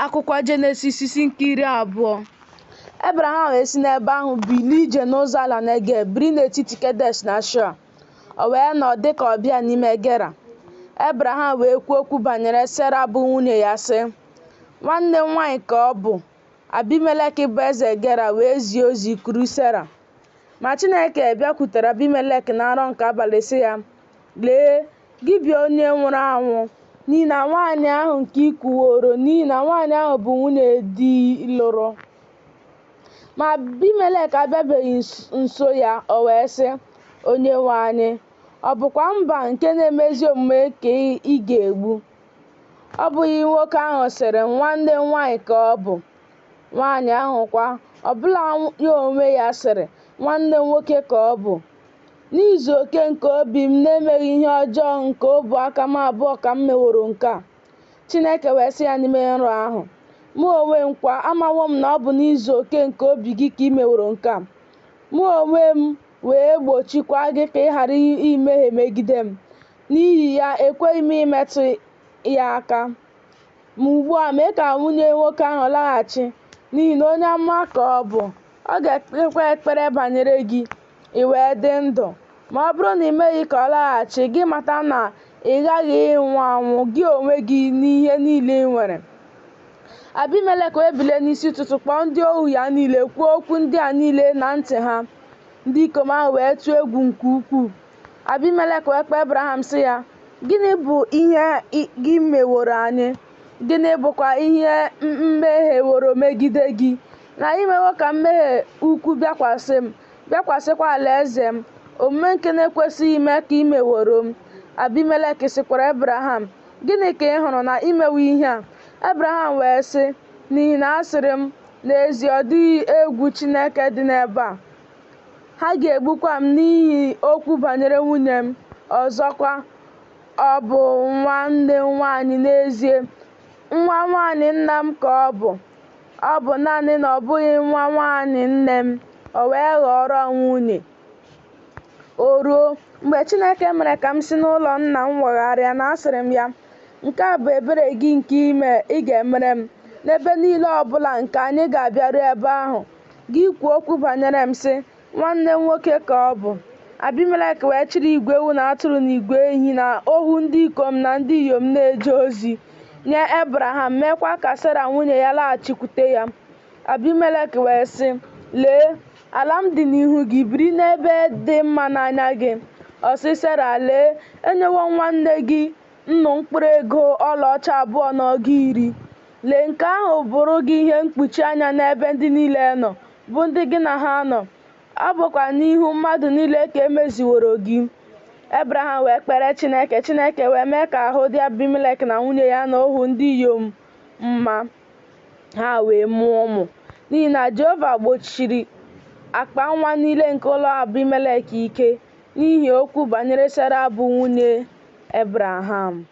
Akụkọ Jenesis isi nke 20. Ebraham wee si n'ebe ahụ bilie ije n'ụzọ ala Negeb, biri n'etiti Kedesh na Shua. O wee nọ dịka ọbịa n'ime Gera. Ebraham wee kwuo okwu banyere Sera bụ nwunye ya sị, nwanne m nwaanyị ka ọ bụ. Abimelek bụ eze Gera wee zie ozi kuru Sera. Ma Chineke bịakwutere Abimelek na nrọ nke abalị sị ya, lee, gị bịa onye nwụrụ anwụ, n'ihi na nwaanyị ahụ nke ị kwuworo, n'ihi na nwaanyị ahụ bụ nwunye di lụrụ. Ma Abimelek abịabeghị nso ya. O wee sị, Onyenwe anyị, ọ bụkwa mba nke na-emezi omume ka ị ga-egbu? Ọ bụghị nwoke ahụ sịrị, nwanne m nwaanyị ka ọ bụ? Nwaanyị ahụ kwa, ọbụla ya onwe ya sịrị, nwanne m nwoke ka ọ bụ. N'izu oke nke obi m na-emeghị ihe ọjọọ nke ọbụ aka m abụọ ka m meworo nke a. Chineke wee sị ya n'ime nrọ ahụ, mụ onwe m kwa amawo m na ọ bụ n'izu oke nke obi gị ka ị meworo nke a. Mụ onwe m wee gbochikwa gị ka ị ghara imehie megide m. N'ihi ya ekweghị m imetụ ya aka. Ma ugbu a mee ka nwunye nwoke ahụ laghachi, n'ihi na onye amụma ka ọ bụ. Ọ ga-ekpekwa ekpere banyere gị, ị wee dị ndụ. Ma ọ bụrụ na ị meghị ka ọ laghachi, gị mata na ị ghaghị ịnwụ anwụ, gị onwe gị n'ihe niile ị nwere. Abimelek wee bilie n'isi ụtụtụ kpọọ ndị ohu ya niile, kwuo okwu ndị a niile na ntị ha. Ndị ikom ahụ wee tụọ egwu nke ukwuu. Abimelek wee kpọọ Ebraham sị ya, gịnị bụ ihe gị meworo anyị? Gịnị bụkwa ihe mmehieworo megide gị? Na imewo ka mmehie ukwu bịakwasị m, bịakwasịkwa alaeze m, omume nke na-ekwesịghị ime ka ị meworo m. Abimelek sịkwara Ebraham, gịnị ka ị hụrụ na imewe ihe a? Ebraham wee sị, n'ihi na asịrị m, n'ezie ọ dịghị egwu Chineke dị n'ebe a. Ha ga-egbukwa m n'ihi okwu banyere nwunye m. Ọzọkwa, ọ bụ nwanne m nwaanyị, n'ezie nwa nwaanyị nna m ka ọ bụ. Ọ bụ naanị na ọ bụghị nwa nwaanyị nne m. O wee ghọrọ nwunye. O ruo mgbe Chineke mere ka m si n'ụlọ nna m wegharịa, na asịrị m ya, nke a bụ ebere gị nke ị ga-emere m n'ebe niile ọbụla nke anyị ga-abịaru ebe ahụ. Gị kwuo okwu banyere m sị, nwanne m nwoke ka ọ bụ. Abimelek wee chịrị igwe ewu na atụrụ na igwe ehi na ohu ndị ikom na ndị inyom na-eje ozi nye Ebraham, meekwa ka Sera nwunye ya laghachikwute ya. Abimelek wee sị, lee, ala m dị n'ihu gị, biri n'ebe dị mma n'anya gị. Ọ sị Sera, lee, enyewo nwanne gị nnu mkpụrụ ego ọlaọcha 2 na ọgụ 10. Lee, nke ahụ bụrụ gị ihe mkpuchi anya n'ebe ndị niile nọ, bụ ndị gị na ha nọ. Ọ bụkwa n'ihu mmadụ niile ka emeziworo gị. Ebraham wee kpere Chineke. Chineke wee mee ka ahụ dị Abimelek na nwunye ya na ohu ndị inyom mma. Ha wee mụọ ụmụ, n'ihi na Jehova gbochiri akpa nwa niile nke ụlọ Abimelek ike, n'ihi okwu banyere Sera bụ nwunye Ebraham.